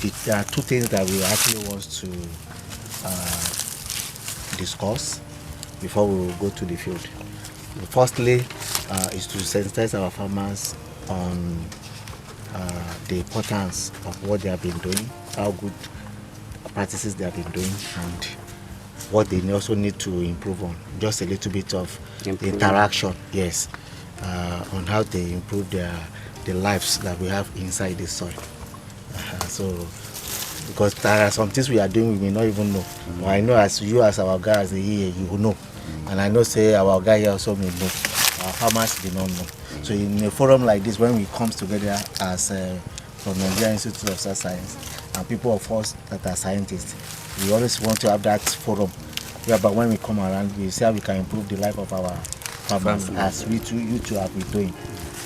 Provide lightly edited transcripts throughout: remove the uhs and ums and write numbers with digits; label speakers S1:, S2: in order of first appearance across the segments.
S1: there are two things that we actually want to discuss before we will go to the field. Firstly, is to sensitize our farmers on the importance of what they have been doing, how good practices they have been doing, and what they also need to improve on. Just a little bit of interaction, yes, on how they improve the lives that we have inside the soil. So, because there are some things we are doing we may not even know. But I know as you as our guys here, you will know. And I know say our guy here also may know. Our farmers do not know. So in a forum like this, when we come together as from Nigeria Institute of Science and people of us that are scientists, we always want to have that forum. Yeah, but when we come around, we see how we can improve the life of our farmers as you two have been doing.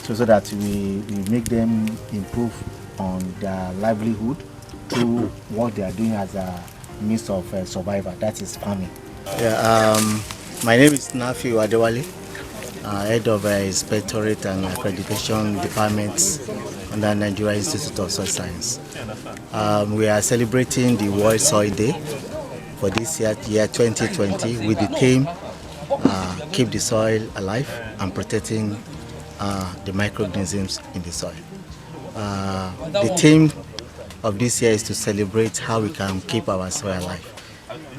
S1: So that we make them improve on their livelihood through what they are doing as a means of survival, that is farming. Yeah, my name is Nafi Wadewale, head of Inspectorate and Accreditation Departments under Nigeria Institute of Soil Science. We are celebrating the World Soil Day for this year 2020 with the theme Keep the Soil Alive and Protecting the Microorganisms in the soil. The theme of this year is to celebrate how we can keep our soil alive,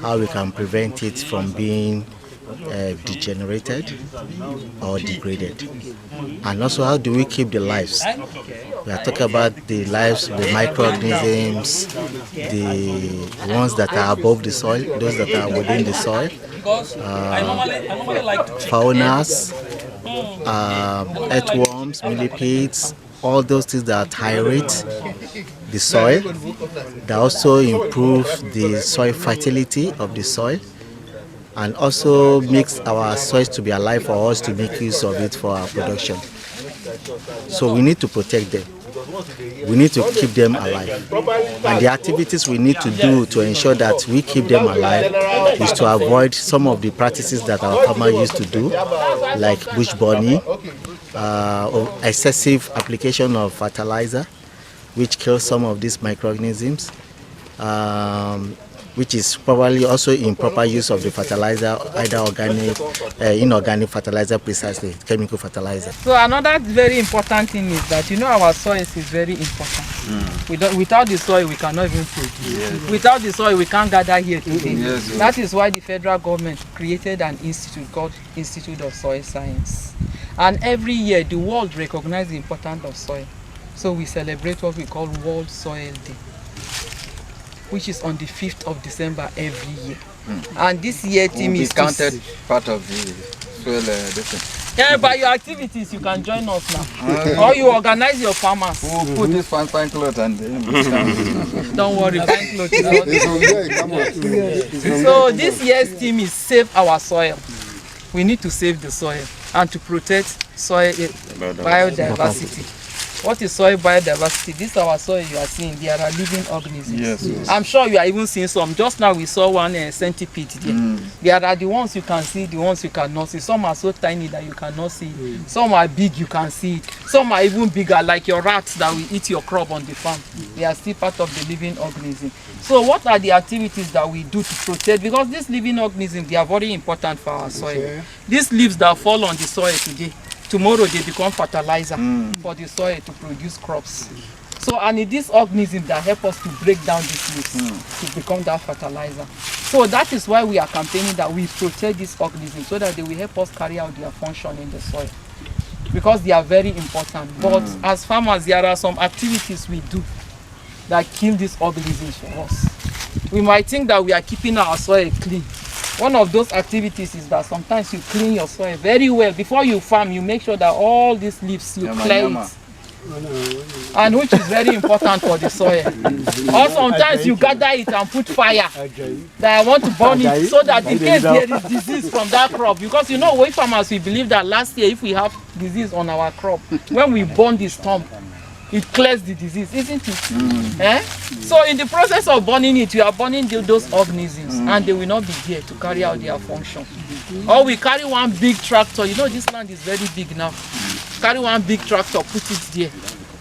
S1: how we can prevent it from being degenerated or degraded, and also how do we keep the lives. We are talking about the lives of the microorganisms, the ones that are above the soil, those that are within the soil, faunas, earthworms, millipedes, all those things that aerate the soil, that also improve the soil fertility of the soil, and also makes our soils to be alive for us to make use of it for our production. So we need to protect them. We need to keep them alive. And the activities we need to do to ensure that we keep them alive is to avoid some of the practices that our farmers used to do, like bush burning, excessive application of fertilizer, which kills some of these microorganisms, which is probably also improper use of the fertilizer, either organic, inorganic fertilizer, precisely, chemical fertilizer.
S2: So another very important thing is that, our soil is very important. Without the soil, we cannot even produce. Yes. Without the soil, we can't gather here today. Yes, yes. That is why the federal government created an institute called Institute of Soil Science. And every year, the world recognizes the importance of soil. So we celebrate what we call World Soil Day, which is on the 5th of December every year. And this year theme is
S3: counted part of the soil.
S2: Yeah, by your activities you can join us now. Or you organize your farmers.
S3: We'll put this fine cloth and
S2: don't worry, fine cloth is So this year's theme is Save Our Soil. We need to save the soil and to protect soil biodiversity. What is soil biodiversity? This is our soil you are seeing. There are living organisms.
S3: Yes, yes.
S2: I'm sure you are even seeing some. Just now we saw one centipede there. There are the ones you can see, the ones you cannot see. Some are so tiny that you cannot see. Some are big, you can see it. Some are even bigger, like your rats that will eat your crop on the farm. They are still part of the living organism. So what are the activities that we do to protect? Because these living organisms, they are very important for our soil. Okay. These leaves that fall on the soil today, tomorrow they become fertilizer for the soil to produce crops. So, and it is organisms that help us to break down these leaves to become that fertilizer. So that is why we are campaigning that we protect these organisms so that they will help us carry out their function in the soil. Because they are very important. But as farmers, there are some activities we do that kill these organisms for us. We might think that we are keeping our soil clean. One of those activities is that sometimes you clean your soil very well. Before you farm, you make sure that all these leaves, you clear it. And which is very important for the soil. Or sometimes you gather it and put fire. That I want to burn it so that in case there is disease from that crop. Because we farmers, we believe that last year if we have disease on our crop, when we burn the stump, it clears the disease, isn't it? So in the process of burning it, you are burning those organisms and they will not be here to carry out their function. Or we carry one big tractor, this land is very big now. Carry one big tractor, put it there.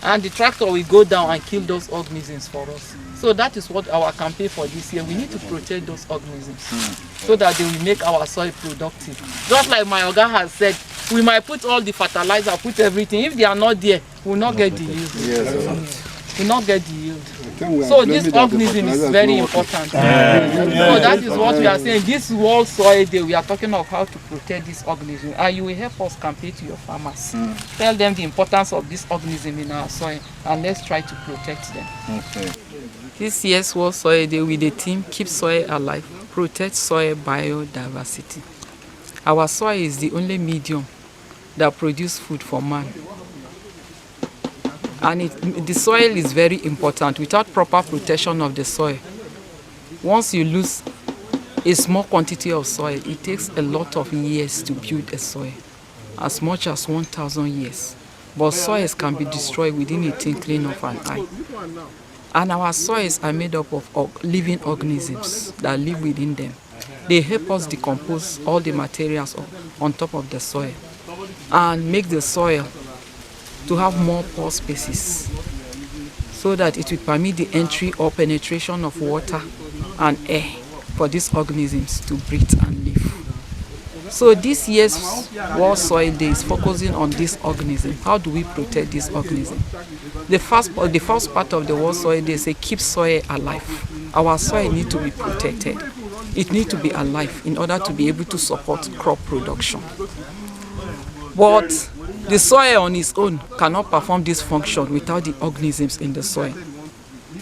S2: And the tractor will go down and kill those organisms for us. So that is what our campaign for this year. We need to protect those organisms so that they will make our soil productive. Just like my oga has said, we might put all the fertilizer, put everything. If they are not there, we will not get the yield. We will not get the yield. So this organism is very important. So that is what we are saying. This World Soil Day, we are talking of how to protect this organism. And you will help us campaign to your farmers. Tell them the importance of this organism in our soil, and let's try to protect them.
S3: Okay.
S2: This year's World Soil Day with the theme Keep Soil Alive, Protect Soil Biodiversity. Our soil is the only medium that produces food for man. And the soil is very important. Without proper protection of the soil, once you lose a small quantity of soil, it takes a lot of years to build a soil, as much as 1,000 years. But soils can be destroyed within a twinkling of an eye. And our soils are made up of living organisms that live within them. They help us decompose all the materials on top of the soil and make the soil to have more pore spaces so that it will permit the entry or penetration of water and air for these organisms to breathe and live. So this year's World Soil Day is focusing on this organism. How do we protect this organism? The first part of the World Soil Day is keep soil alive. Our soil needs to be protected. It needs to be alive in order to be able to support crop production. But the soil on its own cannot perform this function without the organisms in the soil.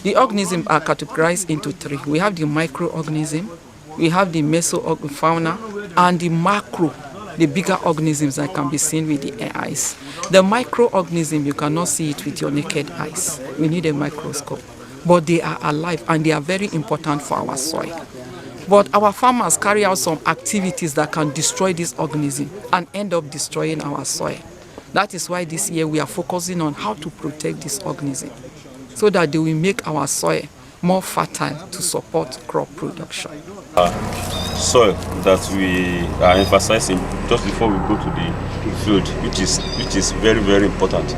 S2: The organisms are categorized into three. We have the microorganism, we have the mesofauna, and the macro, the bigger organisms that can be seen with the eyes. The microorganism, you cannot see it with your naked eyes. We need a microscope. But they are alive and they are very important for our soil. But our farmers carry out some activities that can destroy this organism and end up destroying our soil. That is why this year we are focusing on how to protect this organism so that they will make our soil more fertile to support crop production.
S4: Soil that we are emphasizing just before we go to the field, which is very, very important.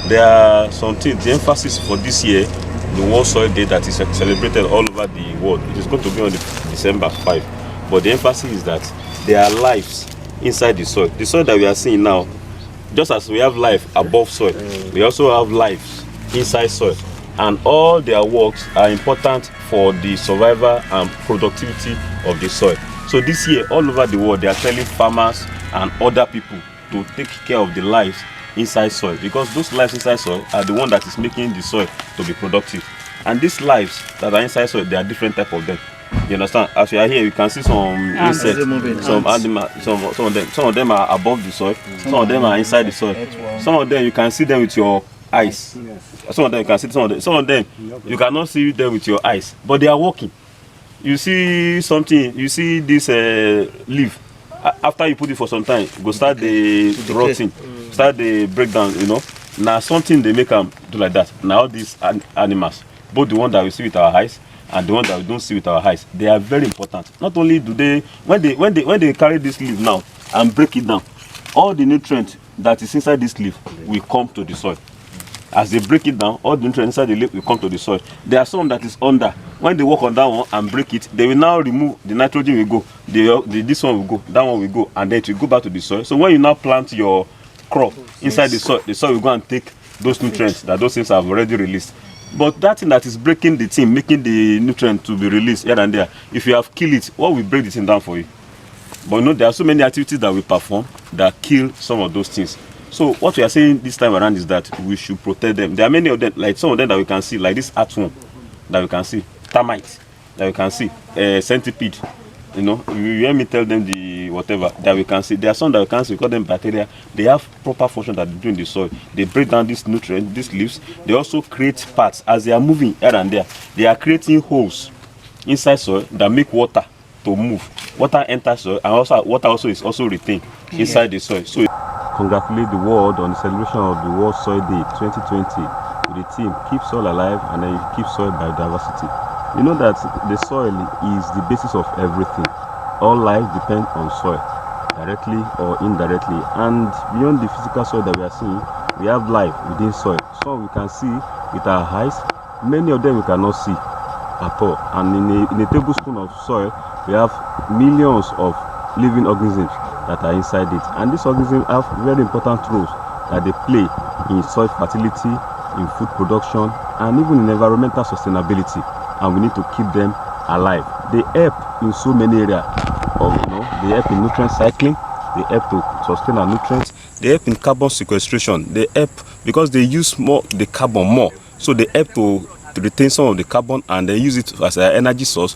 S4: There are some things, the emphasis for this year, the World Soil Day that is celebrated all over the world. It is going to be on December 5. But the emphasis is that there are lives inside the soil. The soil that we are seeing now, just as we have life above soil, we also have lives inside soil. And all their works are important for the survival and productivity of the soil. So this year, all over the world, they are telling farmers and other people to take care of the lives inside soil, because those lives inside soil are the one that is making the soil to be productive. And these lives that are inside soil, there are different types of them. You understand? As we are here, you can see some insects, some animals, some of them are above the soil, some of them are inside the soil. Some of them you can see them with your eyes. Some of them you can see, some of them you cannot see them with your eyes, but they are walking. You see something, you see this leaf. After you put it for some time, go start the rotting, start the breakdown. You know, now something they make them do like that. Now these animals, both the one that we see with our eyes and the one that we don't see with our eyes, they are very important. Not only do they, when they carry this leaf now and break it down, all the nutrients that is inside this leaf will come to the soil. As they break it down, all the nutrients inside the leaf will come to the soil. There are some that is under. When they work on that one and break it, they will now remove the nitrogen will go. This one will go, that one will go, and then it will go back to the soil. So when you now plant your crop inside the soil will go and take those nutrients that those things have already released. But that thing that is breaking the thing, making the nutrient to be released here and there, if you have killed it, what will break the thing down for you? But you know, there are so many activities that we perform that kill some of those things. So what we are saying this time around is that we should protect them. There are many of them, like some of them that we can see, like this earthworm that we can see, termite that we can see, centipede. You know, you hear me tell them the whatever that we can see. There are some that we can see, we call them bacteria. They have proper function that they do in the soil. They break down these nutrients, these leaves. They also create parts as they are moving here and there. They are creating holes inside soil that make water to move. Water enters soil, and also water also is also retained inside the soil. So congratulate the world on the celebration of the World Soil Day 2020 with the theme Keep Soil Alive and then Keep Soil Biodiversity. You know that the soil is the basis of everything. All life depends on soil, directly or indirectly. And beyond the physical soil that we are seeing, we have life within soil. Some we can see with our eyes, many of them we cannot see. at all. And in a tablespoon of soil, we have millions of living organisms that are inside it. And these organisms have very important roles that they play in soil fertility, in food production, and even in environmental sustainability. And we need to keep them alive. They help in so many areas. They help in nutrient cycling. They help to sustain our nutrients. They help in carbon sequestration. They help because they use the carbon more. So they help to retain some of the carbon and then use it as an energy source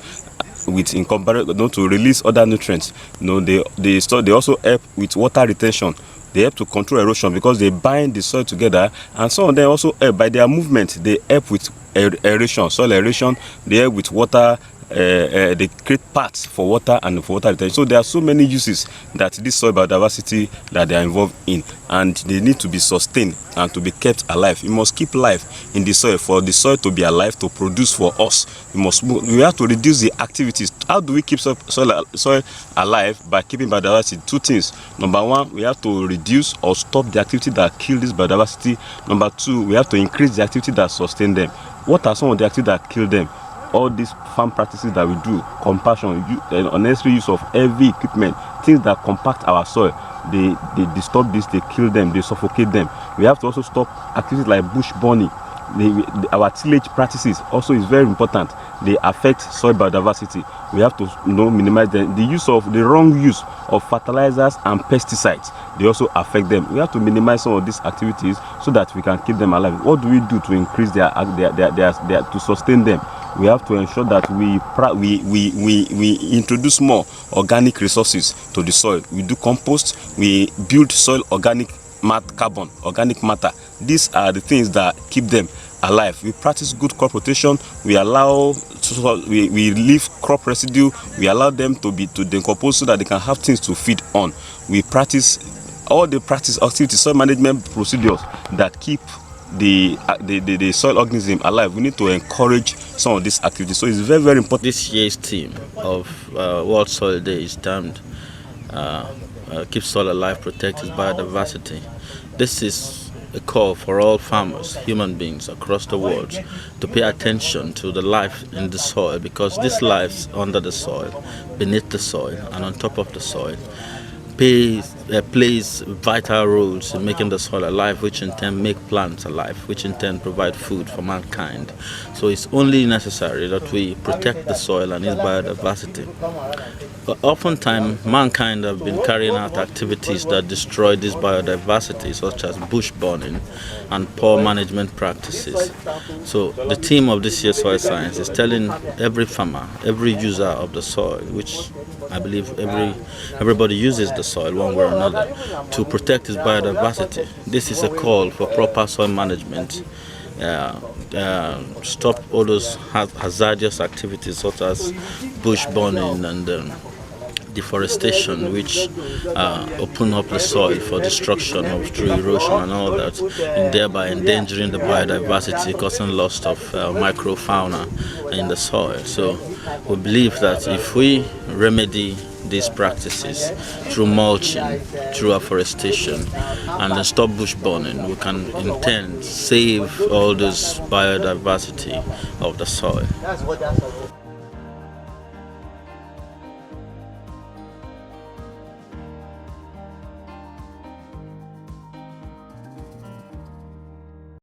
S4: in comparison to release other nutrients. They also help with water retention. They help to control erosion because they bind the soil together, and some of them also help by their movement. They help with aeration, soil aeration. They help with water. They create paths for water and for water retention. So there are so many uses that this soil biodiversity that they are involved in, and they need to be sustained and to be kept alive. We must keep life in the soil for the soil to be alive, to produce for us. We have to reduce the activities. How do we keep soil alive? By keeping biodiversity. Two things. Number one, we have to reduce or stop the activity that kill this biodiversity. Number two, we have to increase the activity that sustain them. What are some of the activities that kill them? All these farm practices that we do, compassion, unnecessary use of heavy equipment, things that compact our soil, they disturb this, they kill them, they suffocate them. We have to also stop activities like bush burning. Our tillage practices also is very important. They affect soil biodiversity. We have to minimize the wrong use of fertilizers and pesticides. They also affect them. We have to minimize some of these activities so that we can keep them alive. What do we do to increase to sustain them? We have to ensure that we introduce more organic resources to the soil. We do compost. We build soil organic matter. These are the things that keep them alive. We practice good crop rotation. We leave crop residue. We allow them to decompose so that they can have things to feed on. We practice all the activities, soil management procedures that keep the soil organism alive. We need to encourage some of these activities. So it's very, very important.
S5: This year's theme of World Soil Day is termed Keep Soil Alive, Protect Its Biodiversity. This is a call for all farmers, human beings across the world, to pay attention to the life in the soil, because this life under the soil, beneath the soil, and on top of the soil plays vital roles in making the soil alive, which in turn make plants alive, which in turn provide food for mankind. So it's only necessary that we protect the soil and its biodiversity. But oftentimes, mankind have been carrying out activities that destroy this biodiversity, such as bush burning and poor management practices. So the theme of this year's soil science is telling every farmer, every user of the soil, which I believe everybody uses the soil one way or another, to protect its biodiversity. This is a call for proper soil management. Stop all those hazardous activities such as bush burning and deforestation, which open up the soil for destruction through erosion and all that, and thereby endangering the biodiversity, causing loss of microfauna in the soil. So we believe that if we remedy these practices through mulching, through afforestation, and then stop bush burning, we can in turn save all this biodiversity of the soil.